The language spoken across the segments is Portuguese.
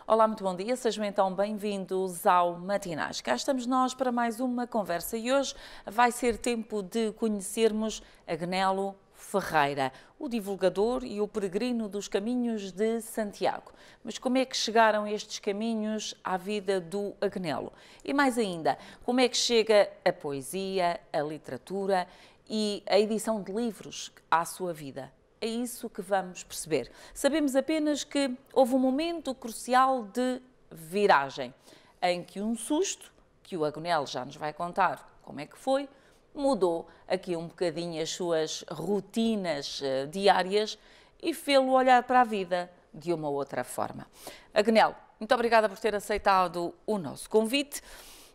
Olá, muito bom dia, sejam então bem-vindos ao Matinais. Cá estamos nós para mais uma conversa e hoje vai ser tempo de conhecermos Agnelo Ferreira, o divulgador e o peregrino dos caminhos de Santiago. Mas como é que chegaram estes caminhos à vida do Agnelo? E mais ainda, como é que chega a poesia, a literatura e a edição de livros à sua vida? É isso que vamos perceber. Sabemos apenas que houve um momento crucial de viragem, em que um susto, que o Agnelo já nos vai contar como é que foi, mudou aqui um bocadinho as suas rotinas diárias e fê-lo olhar para a vida de uma outra forma. Agnelo, muito obrigada por ter aceitado o nosso convite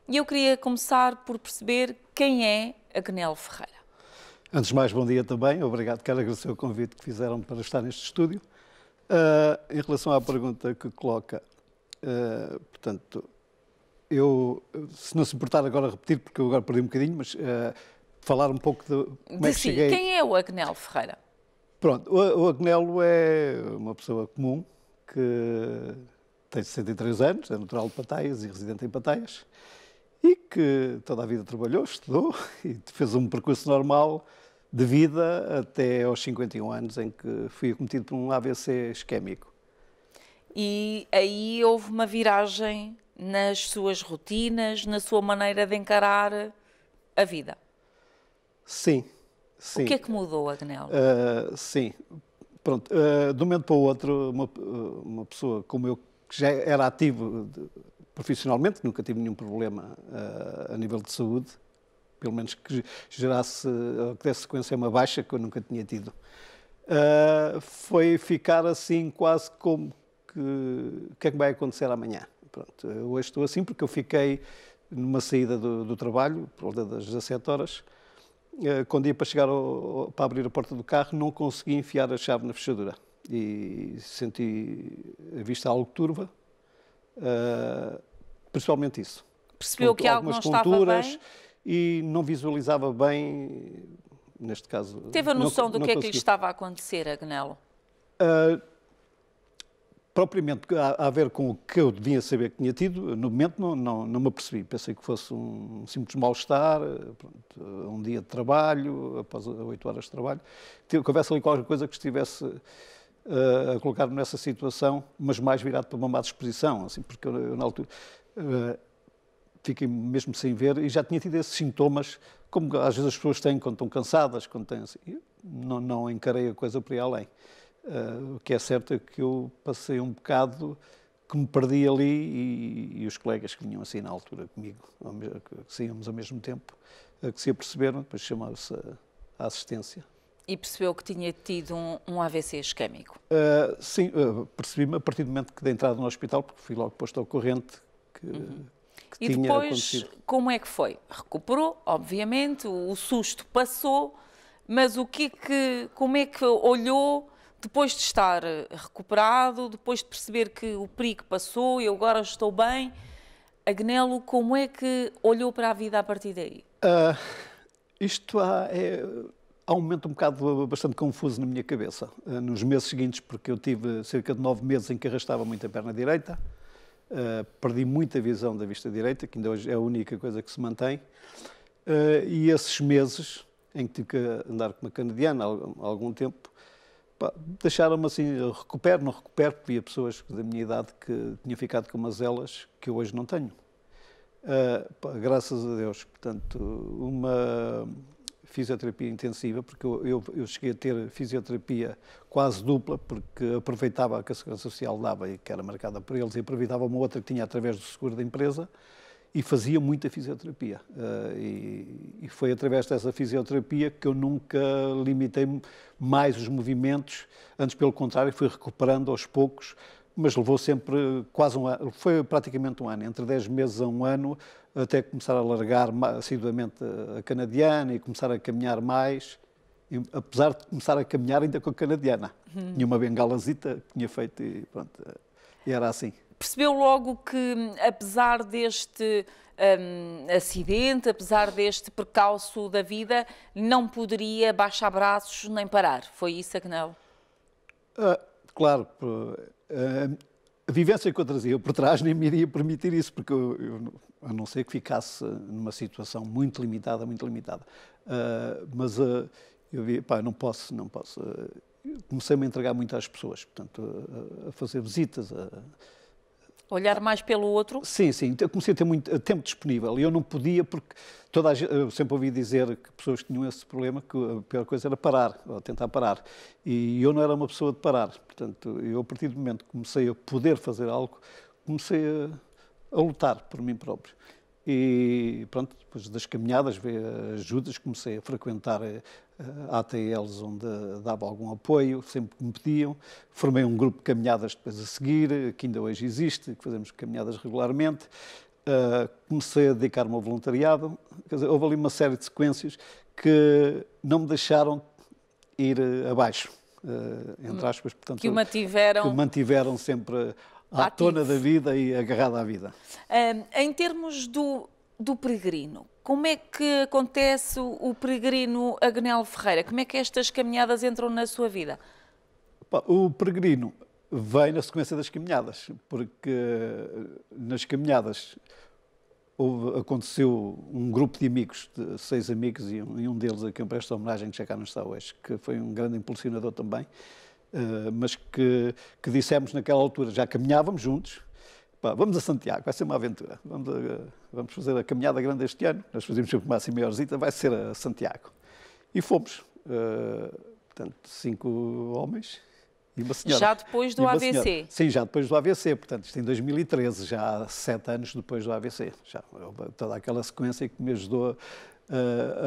e eu queria começar por perceber quem é Agnelo Ferreira. Antes de mais, bom dia também. Obrigado, quero agradecer o convite que fizeram para estar neste estúdio. Em relação à pergunta que coloca, portanto, eu, se não se importar agora repetir, porque eu agora perdi um bocadinho, mas falar um pouco de como é que cheguei... Quem é o Agnelo Ferreira? Pronto, o Agnelo é uma pessoa comum que tem 63 anos, é natural de Pataias e residente em Pataias, e que toda a vida trabalhou, estudou e fez um percurso normal de vida até aos 51 anos, em que fui acometido por um AVC isquémico. E aí houve uma viragem nas suas rotinas, na sua maneira de encarar a vida? Sim, sim. O que é que mudou, Agnelo? Sim. Pronto, de um momento para o outro, uma pessoa como eu, que já era ativo profissionalmente, nunca tive nenhum problema a nível de saúde, pelo menos que gerasse, que desse sequência a uma baixa que eu nunca tinha tido. Foi ficar assim quase como que o que é que vai acontecer amanhã. Pronto, hoje estou assim porque eu fiquei numa saída do trabalho, por volta das 17 horas, quando ia para chegar para abrir a porta do carro, não consegui enfiar a chave na fechadura e senti a vista algo turva, principalmente isso. Percebeu que algo não estava bem? E não visualizava bem, neste caso... Teve a noção do que é que lhe estava a acontecer, Agnelo? Propriamente a ver com o que eu devia saber que tinha tido, no momento não me apercebi. Pensei que fosse um simples mal-estar, um dia de trabalho, após 8 horas de trabalho. Houvesse ali qualquer coisa que estivesse a colocar-me nessa situação, mas mais virado para uma má disposição, assim, porque eu na altura... fiquei mesmo sem ver e já tinha tido esses sintomas, como às vezes as pessoas têm quando estão cansadas, quando têm assim. Eu não encarei a coisa por aí além. O que é certo é que eu passei um bocado que me perdi ali e os colegas que vinham assim na altura comigo, que saíamos ao mesmo tempo, que se aperceberam, depois chamaram-se a assistência. E percebeu que tinha tido um AVC isquémico? Sim, percebi-me a partir do momento que da entrada no hospital, porque fui logo posto ao corrente que e depois, como é que foi? Recuperou, obviamente, o susto passou, mas como é que olhou depois de estar recuperado, depois de perceber que o perigo passou e eu agora estou bem? Agnelo, como é que olhou para a vida a partir daí? Isto há um momento um bocado bastante confuso na minha cabeça. Nos meses seguintes, porque eu tive cerca de 9 meses em que arrastava muito a perna direita, perdi muita visão da vista direita, que ainda hoje é a única coisa que se mantém, e esses meses em que tive que andar com uma canadiana há algum tempo, deixaram-me assim, não recupero, porque havia pessoas da minha idade que tinham ficado com mazelas que eu hoje não tenho. Graças a Deus, portanto, uma fisioterapia intensiva, porque eu cheguei a ter fisioterapia quase dupla, porque aproveitava a que a Segurança Social dava e que era marcada por eles, e aproveitava uma outra que tinha através do seguro da empresa, e fazia muita fisioterapia. E foi através dessa fisioterapia que eu nunca limitei mais os movimentos, antes pelo contrário, fui recuperando aos poucos, mas levou sempre quase um ano, foi praticamente um ano, entre 10 meses a um ano, até começar a largar assiduamente a canadiana e começar a caminhar mais, e, apesar de começar a caminhar ainda com a canadiana. Tinha uma bengalazita que tinha feito e pronto, e era assim. Percebeu logo que, apesar deste acidente, apesar deste percalço da vida, não poderia baixar braços nem parar. Foi isso, Agnelo? Claro, a vivência que eu trazia por trás nem me iria permitir isso, porque a não ser que ficasse numa situação muito limitada, mas eu vi, pá, não posso. Comecei-me a entregar muito às pessoas, portanto, a fazer visitas, Olhar mais pelo outro? Sim, eu comecei a ter muito tempo disponível e eu não podia porque eu sempre ouvi dizer que pessoas que tinham esse problema que a pior coisa era parar, ou tentar parar. E eu não era uma pessoa de parar. Portanto, eu a partir do momento que comecei a poder fazer algo, comecei a lutar por mim próprio. E pronto, depois das caminhadas, ajudas, comecei a frequentar ATLs onde dava algum apoio, sempre que me pediam. Formei um grupo de caminhadas depois a seguir, que ainda hoje existe, que fazemos caminhadas regularmente. Comecei a dedicar-me ao voluntariado. Quer dizer, houve ali uma série de sequências que não me deixaram ir abaixo, entre aspas. Portanto, que o mantiveram sempre à tona da vida e agarrado à vida. Em termos do peregrino, como é que acontece o peregrino Agnelo Ferreira? Como é que estas caminhadas entram na sua vida? O peregrino vem na sequência das caminhadas, porque nas caminhadas aconteceu um grupo de amigos, de 6 amigos, e um deles a quem eu presto homenagem, que já cá não está hoje, que foi um grande impulsionador também, mas que dissemos naquela altura, já caminhávamos juntos, vamos a Santiago, vai ser uma aventura, vamos fazer a caminhada grande este ano, nós fazíamos sempre uma assim maiorzita, vai ser a Santiago. E fomos, portanto, 5 homens e uma senhora. Já depois do AVC? Senhora. Sim, já depois do AVC, portanto, isto em 2013, já há 7 anos depois do AVC. Já toda aquela sequência que me ajudou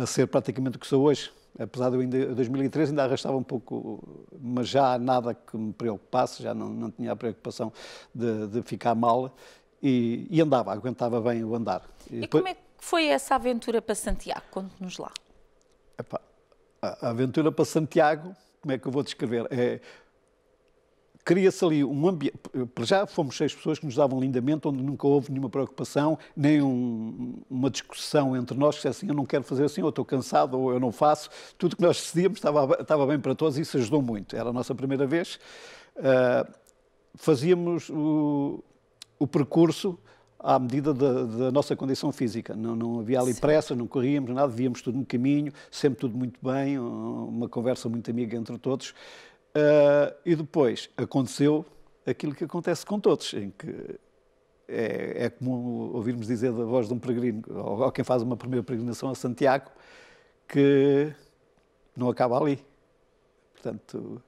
a ser praticamente o que sou hoje. Apesar de eu em 2013 ainda arrastava um pouco, mas já nada que me preocupasse, já não tinha a preocupação de ficar mal e andava, aguentava bem o andar. E depois, como é que foi essa aventura para Santiago? Conte-nos lá. A aventura para Santiago, como é que eu vou descrever? Cria-se ali um ambiente. Já fomos 6 pessoas que nos davam lindamente, onde nunca houve nenhuma preocupação, nem uma discussão entre nós, que assim, eu não quero fazer assim, ou estou cansado, ou eu não faço. Tudo que nós decidíamos estava bem para todos e isso ajudou muito. Era a nossa primeira vez. Fazíamos o percurso à medida da nossa condição física. Não havia ali pressa, não corríamos, nada, víamos tudo no caminho, sempre tudo muito bem, uma conversa muito amiga entre todos. E depois aconteceu aquilo que acontece com todos, em que é comum ouvirmos dizer da voz de um peregrino, ou quem faz uma primeira peregrinação a Santiago, que não acaba ali. Portanto,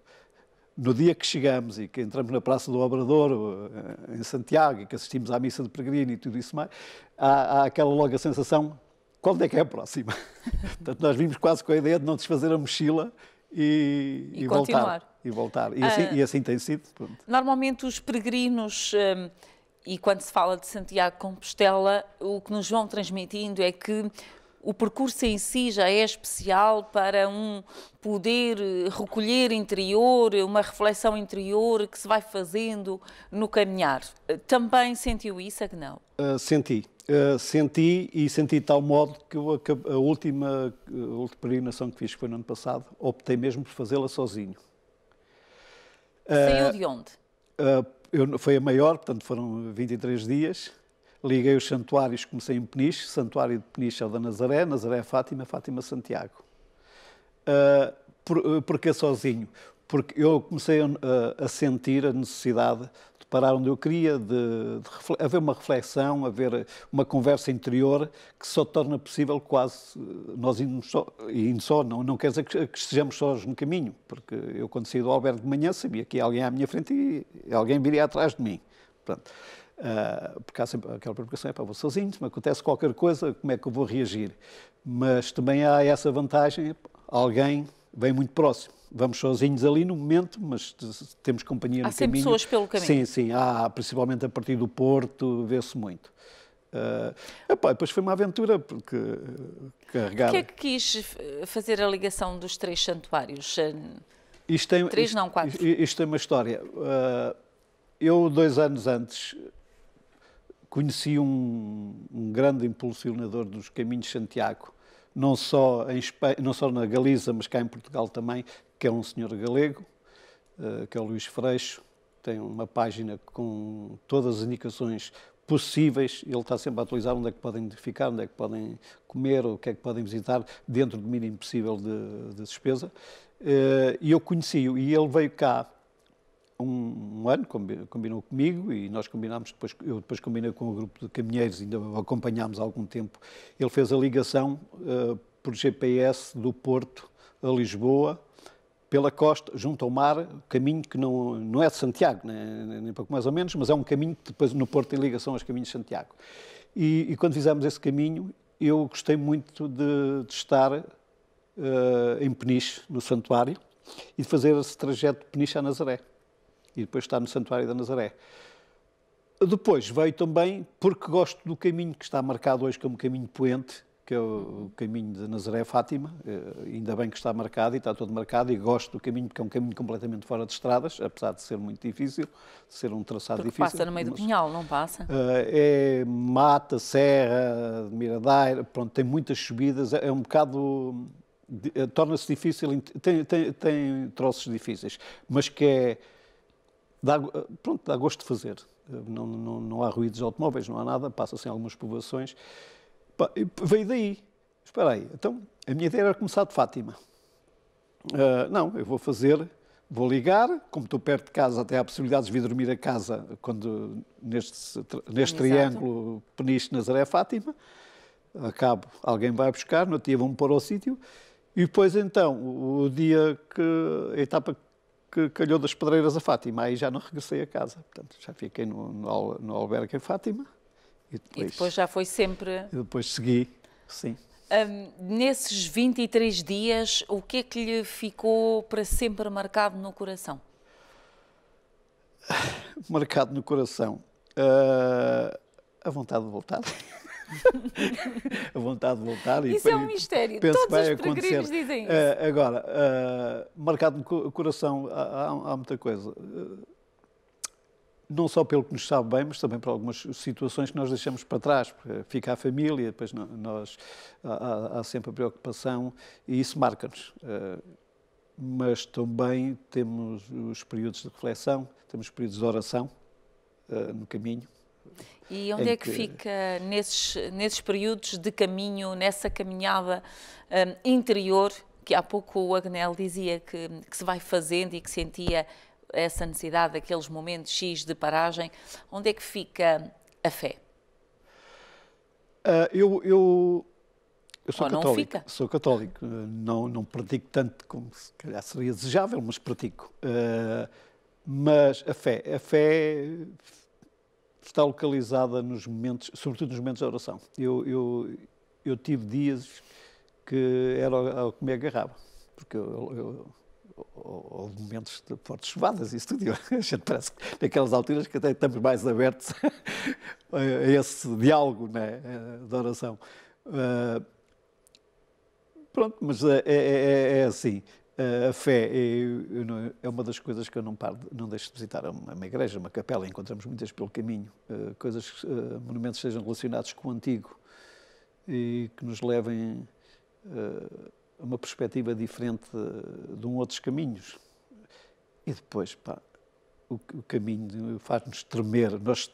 no dia que chegamos e que entramos na Praça do Obrador, em Santiago, e que assistimos à missa de peregrino e tudo isso mais, há aquela logo a sensação, quando é que é a próxima? Portanto, nós vimos quase com a ideia de não desfazer a mochila e continuar. voltar. E assim tem sido. Pronto. Normalmente os peregrinos, e quando se fala de Santiago de Compostela, o que nos vão transmitindo é que o percurso em si já é especial para um poder recolher interior, uma reflexão interior que se vai fazendo no caminhar. Também sentiu isso, Agnelo? Senti de tal modo que a última peregrinação que fiz, que foi no ano passado, optei mesmo por fazê-la sozinho. Saiu de onde? Foi a maior, portanto foram 23 dias. Liguei os santuários, comecei em Peniche, Santuário de Peniche é o da Nazaré, Nazaré Fátima, Fátima Santiago. Porquê sozinho? Porque eu comecei a sentir a necessidade de parar onde eu queria, de haver uma reflexão, haver uma conversa interior que só torna possível quase nós indo só, não quer dizer que estejamos sós no caminho, porque eu quando saí do albergue de manhã sabia que ia alguém à minha frente e alguém viria atrás de mim. Portanto, porque há sempre aquela preocupação, vou sozinho, se me acontece qualquer coisa, como é que eu vou reagir? Mas também há essa vantagem, alguém vem muito próximo. Vamos sozinhos ali no momento, mas temos companhia no caminho. Há sempre pessoas pelo caminho. Sim, há, principalmente a partir do Porto, vê-se muito. Depois foi uma aventura, porque carregada. Porquê é que quis fazer a ligação dos 3 santuários? 4. Isto tem uma história. Eu, 2 anos antes, conheci um grande impulsionador dos Caminhos de Santiago, não só na Galiza, mas cá em Portugal também, que é um senhor galego, que é o Luís Freixo, tem uma página com todas as indicações possíveis, ele está sempre a atualizar onde é que podem ficar, onde é que podem comer, o que é que podem visitar, dentro do mínimo possível de despesa. E eu conheci-o, e ele veio cá um ano, combinou comigo, e nós combinámos, eu depois combinei com o grupo de caminheiros, ainda o acompanhámos há algum tempo. Ele fez a ligação por GPS do Porto a Lisboa, pela costa, junto ao mar, caminho que não é de Santiago, nem pouco mais ou menos, mas é um caminho que depois no Porto tem ligação aos caminhos de Santiago. E quando fizemos esse caminho, eu gostei muito de estar em Peniche, no santuário, e de fazer esse trajeto de Peniche a Nazaré. E depois estar no santuário da Nazaré. Depois veio também, porque gosto do caminho que está marcado hoje como caminho poente, que é o caminho de Nazaré-Fátima, ainda bem que está marcado e está todo marcado, e gosto do caminho porque é um caminho completamente fora de estradas, apesar de ser muito difícil, de ser um traçado porque difícil. Passa no meio do Pinhal, não passa? É mata, serra, miradouro, pronto, tem muitas subidas, é um bocado... torna-se difícil, tem troços difíceis, mas que é... dá gosto de fazer. Não há ruídos de automóveis, não há nada, passa-se em algumas povoações. Veio daí. Espera aí, então, a minha ideia era começar de Fátima. Não, eu vou ligar, como estou perto de casa, até há possibilidades de vir dormir a casa neste triângulo Peniche, Nazaré, Fátima. Acabo, alguém vai buscar, no outro dia vão-me pôr ao sítio. E depois, então, o dia que a etapa que calhou das Pedreiras a Fátima, aí já não regressei a casa. Portanto, já fiquei no albergue em Fátima. E depois já foi sempre... E depois segui, sim. Nesses 23 dias, o que é que lhe ficou para sempre marcado no coração? Marcado no coração? A vontade de voltar. A vontade de voltar. Isso é um mistério. Todos os peregrinos dizem isso. Agora, marcado no coração, há muita coisa. Não só pelo que nos sabe bem, mas também por algumas situações que nós deixamos para trás. Fica a família, depois há sempre a preocupação e isso marca-nos. Mas também temos os períodos de reflexão, temos os períodos de oração no caminho. E onde é que fica nesses períodos de caminho, nessa caminhada interior, que há pouco o Agnel dizia que se vai fazendo e que sentia essa necessidade daqueles momentos X de paragem, onde é que fica a fé? Eu sou católico. Não fica? Sou católico. Não pratico tanto como se calhar seria desejável, mas pratico. Mas a fé está localizada nos momentos, sobretudo nos momentos de oração. Eu tive dias que era ao que me agarrava, porque houve momentos de fortes chuvadas, isso tudo. A gente parece que naquelas alturas que até estamos mais abertos a esse diálogo, né, de oração. Pronto, mas é assim. A fé é uma das coisas que eu não deixo de visitar. Uma igreja, uma capela, encontramos muitas pelo caminho. Monumentos sejam relacionados com o antigo e que nos levem a uma perspectiva diferente de outros caminhos. E depois, o caminho faz-nos tremer. Nós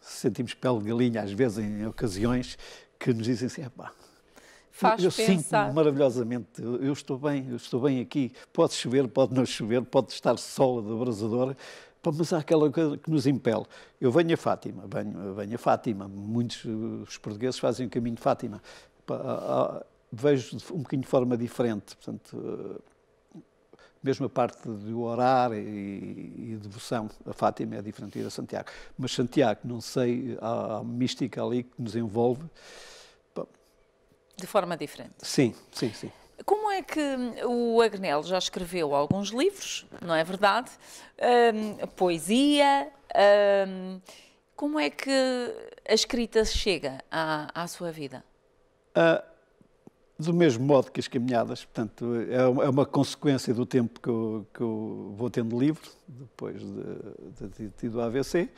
sentimos pele de galinha, às vezes, em ocasiões, que nos dizem assim, eu sinto-me maravilhosamente, eu estou bem aqui. Pode chover, pode não chover, pode estar sol abrasador, mas há aquela coisa que nos impele. Eu venho a Fátima, muitos os portugueses fazem o caminho de Fátima. Vejo um bocadinho de forma diferente, portanto, mesmo a parte de orar e devoção a Fátima é diferente de ir a Santiago. Mas Santiago, não sei, há mística ali que nos envolve. De forma diferente. Sim. Como é que o Agnel já escreveu alguns livros, não é verdade? Poesia. Como é que a escrita chega à sua vida? Do mesmo modo que as caminhadas, portanto, é uma consequência do tempo que eu vou tendo livre, depois de ter tido a AVC.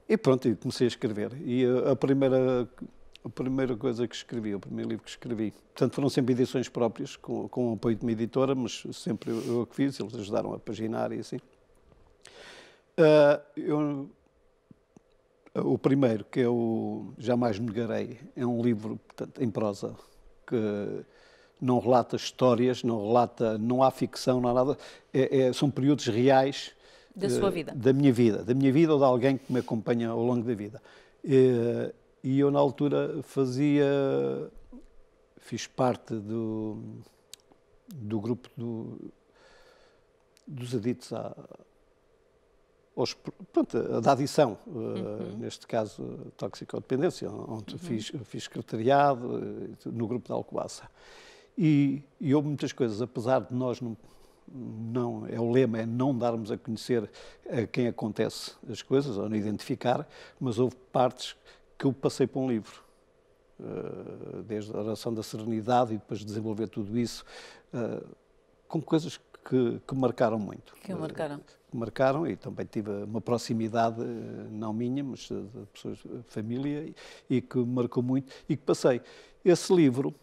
E pronto, eu comecei a escrever. E a primeira coisa que escrevi, o primeiro livro que escrevi, portanto, foram sempre edições próprias, com o apoio de uma editora, mas sempre eu que fiz, eles ajudaram a paginar e assim. O primeiro, que é o Jamais Me Negarei, é um livro, portanto, em prosa, que não relata histórias, não há ficção, não há nada. São períodos reais Da sua vida. da minha vida ou de alguém que me acompanha ao longo da vida. E eu, na altura, fiz parte do grupo dos aditos da adição, neste caso toxicodependência, onde fiz secretariado no grupo da Alcobaça. E houve muitas coisas, apesar de nós não é o lema, é não darmos a conhecer a quem acontece as coisas, ou não identificar, mas houve partes que eu passei para um livro. Desde a oração da serenidade e depois desenvolver tudo isso, com coisas que marcaram muito. Que o marcaram. Marcaram, e também tive uma proximidade, não minha, mas de pessoas, família, e que me marcou muito, e que passei. Esse livro,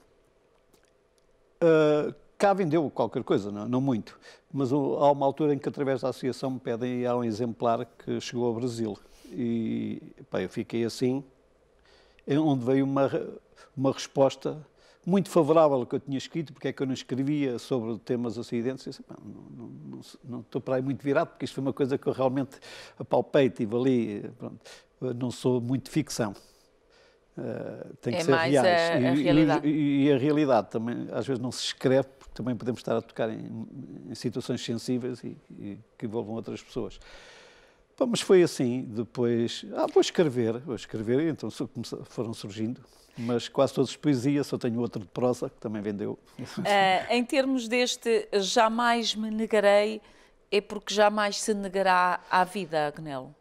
cá vendeu qualquer coisa, não muito, mas há uma altura em que, através da associação, me pedem há um exemplar que chegou ao Brasil. E eu fiquei assim, onde veio uma resposta muito favorável ao que eu tinha escrito, porque é que eu não escrevia sobre temas acidentes. Eu disse, não estou para aí muito virado, porque isto foi uma coisa que eu realmente apalpei, estive ali, pronto. Não sou muito de ficção. Tem que ser mais reais. A realidade. E a realidade também, às vezes, não se escreve, porque também podemos estar a tocar em situações sensíveis e que envolvam outras pessoas. Mas foi assim, depois, vou escrever, então foram surgindo, mas quase todas as poesias, só tenho outro de prosa, que também vendeu. Em termos deste Jamais Me Negarei, é porque jamais se negará à vida, Agnello?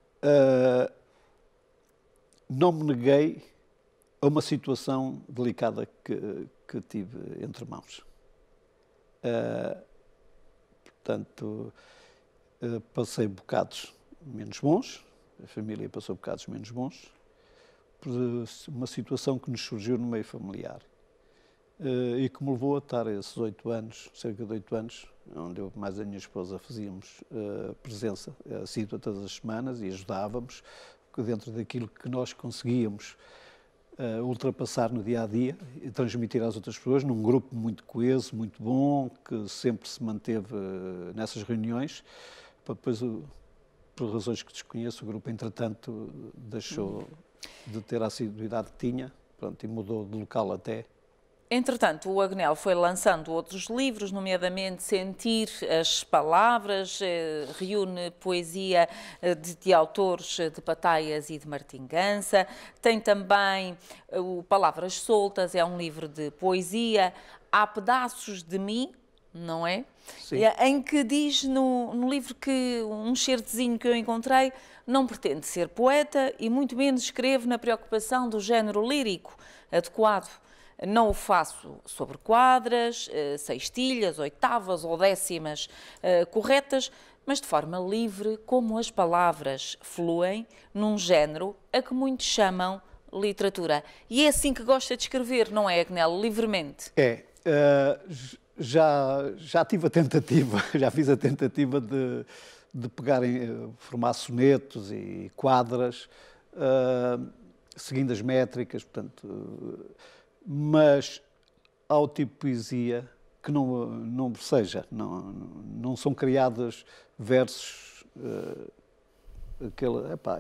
Não me neguei a uma situação delicada que tive entre mãos. Portanto, passei bocados menos bons, a família passou bocados menos bons, por uma situação que nos surgiu no meio familiar e que me levou a estar esses 8 anos, cerca de 8 anos, onde eu mais a minha esposa fazíamos presença assídua todas as semanas e ajudávamos dentro daquilo que nós conseguíamos ultrapassar no dia-a-dia e transmitir às outras pessoas, num grupo muito coeso, muito bom, que sempre se manteve nessas reuniões, para depois, por razões que desconheço, o grupo, entretanto, deixou de ter a assiduidade que tinha, pronto, e mudou de local até. Entretanto, o Agnello foi lançando outros livros, nomeadamente Sentir as Palavras, reúne poesia de autores de Pataias e de Martingança. Tem também o Palavras Soltas, é um livro de poesia. Há Pedaços de Mim, não é? Sim. Em que diz no livro que um certezinho que eu encontrei não pretende ser poeta e muito menos escreve na preocupação do género lírico adequado. Não o faço sobre quadras, sextilhas, oitavas ou décimas corretas, mas de forma livre, como as palavras fluem num género a que muitos chamam literatura. E é assim que gosta de escrever, não é, Agnello? Livremente. Já tive a tentativa, já fiz a tentativa de pegar formar sonetos e quadras, seguindo as métricas, portanto, mas há o tipo de poesia que não não são criados versos,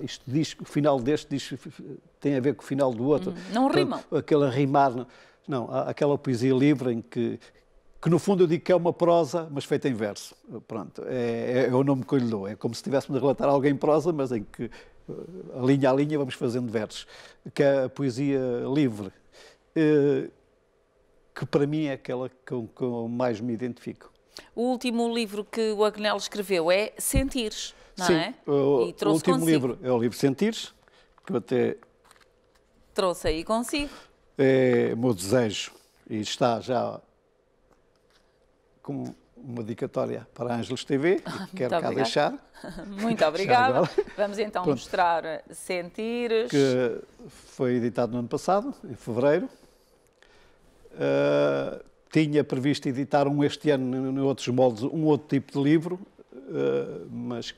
isto diz, o final deste tem a ver com o final do outro. Não rimam. Aquele rimar, não, há aquela poesia livre em que no fundo eu digo que é uma prosa, mas feita em verso. Pronto, é o nome que eu lhe dou. É como se estivéssemos a relatar alguém em prosa, mas em que, linha a linha, vamos fazendo versos. Que é a poesia livre, que para mim é aquela com que eu mais me identifico. O último livro que o Agnello escreveu é Sentires, não Sim, é? O último livro é o livro Sentires, que eu até trouxe aí consigo. É o meu desejo, e está já como uma dedicatória para a Ângelos TV, que quero cá deixar. Muito obrigada. Vamos então mostrar Sentires. Que foi editado no ano passado, em fevereiro. Tinha previsto editar este ano, em outros moldes, um outro tipo de livro, mas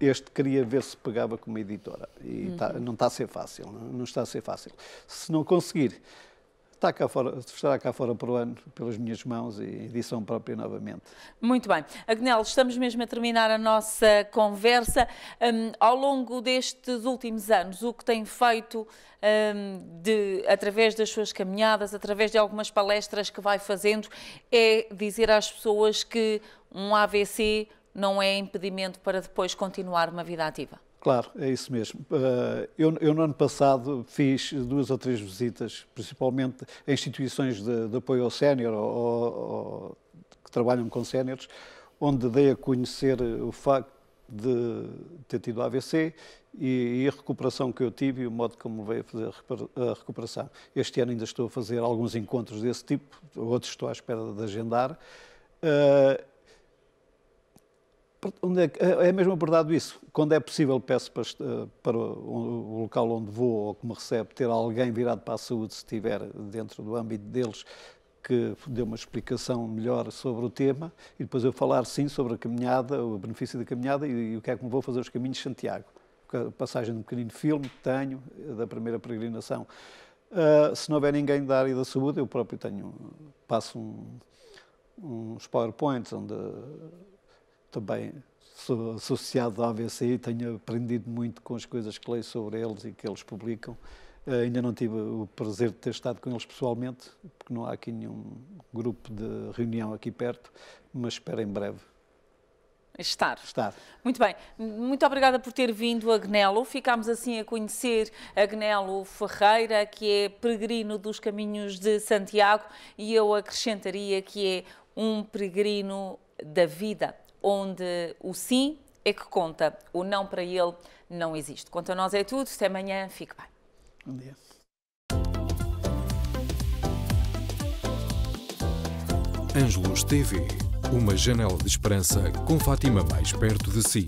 este queria ver se pegava com uma editora. E não está a ser fácil, não está a ser fácil. Se não conseguir, estará cá fora para o ano, pelas minhas mãos, e edição própria novamente. Muito bem. Agnello, estamos mesmo a terminar a nossa conversa. Ao longo destes últimos anos, o que tem feito através das suas caminhadas, através de algumas palestras que vai fazendo, é dizer às pessoas que um AVC não é impedimento para depois continuar uma vida ativa. Claro, é isso mesmo. Eu no ano passado fiz 2 ou 3 visitas, principalmente a instituições de apoio ao sénior ou que trabalham com séniores, onde dei a conhecer o facto de ter tido AVC e a recuperação que eu tive e o modo como veio a fazer a recuperação. Este ano ainda estou a fazer alguns encontros desse tipo, outros estou à espera de agendar. É mesmo abordado isso. Quando é possível, peço para o local onde vou ou que me recebe ter alguém virado para a saúde, se estiver dentro do âmbito deles, que dê uma explicação melhor sobre o tema e depois eu falar, sim, sobre a caminhada, o benefício da caminhada e o que é que me vou fazer os caminhos de Santiago. A passagem de um pequenino filme que tenho, da primeira peregrinação. Se não houver ninguém da área da saúde, eu próprio passo uns PowerPoints onde também sou associado à AVC e tenho aprendido muito com as coisas que leio sobre eles e que eles publicam. Ainda não tive o prazer de ter estado com eles pessoalmente, porque não há aqui nenhum grupo de reunião aqui perto, mas espero em breve. Estar. Muito bem. Muito obrigada por ter vindo, Agnello. Ficámos assim a conhecer Agnello Ferreira, que é peregrino dos caminhos de Santiago, e eu acrescentaria que é um peregrino da vida, onde o sim é que conta, o não para ele não existe. Quanto a nós é tudo, até amanhã, fique bem. Bom dia. Ângelus TV, uma janela de esperança com Fátima mais perto de si.